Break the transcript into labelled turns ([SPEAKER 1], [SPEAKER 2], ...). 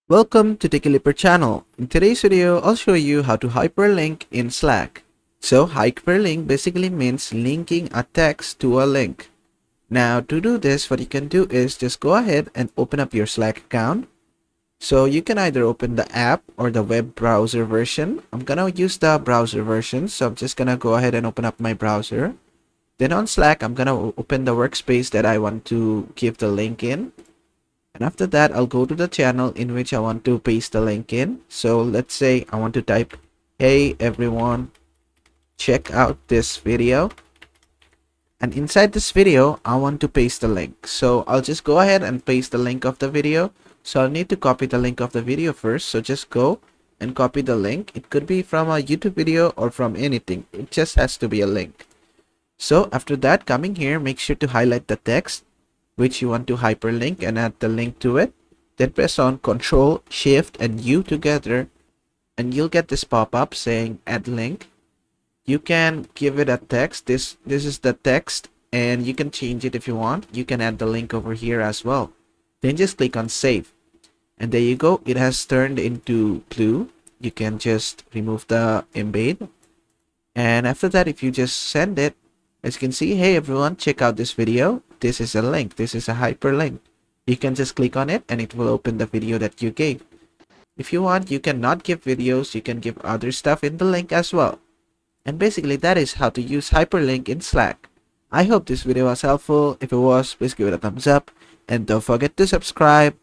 [SPEAKER 1] Welcome to the Clickable channel. In today's video, I'll show you how to hyperlink in Slack. So hyperlink basically means linking a text to a link. Now to do this, what you can do is just go ahead and open up your Slack account. So you can either open the app or the web browser version. I'm gonna use the browser version, so I'm just gonna go ahead and open up my browser. Then on Slack, I'm gonna open the workspace that I want to give the link in. And after that, I'll go to the channel in which I want to paste the link in. So let's say I want to type, "Hey everyone, check out this video." And inside this video, I want to paste the link. So I'll just go ahead and paste the link of the video. So I'll need to copy the link of the video first. So just go and copy the link. It could be from a YouTube video or from anything. It just has to be a link. So after that, coming here, make sure to highlight the text which you want to hyperlink and add the link to it. Then press on Ctrl, Shift, and U together, and you'll get this pop-up saying add link. You can give it a text. This is the text, and you can change it if you want. You can add the link over here as well. Then just click on save, and there you go. It has turned into blue. You can just remove the embed, and after that, if you just send it, as you can see, hey everyone, check out this video. This is a link. This is a hyperlink. You can just click on it and it will open the video that you gave. If you want, you can not give videos. You can give other stuff in the link as well. And basically, that is how to use hyperlink in Slack. I hope this video was helpful. If it was, please give it a thumbs up. And don't forget to subscribe.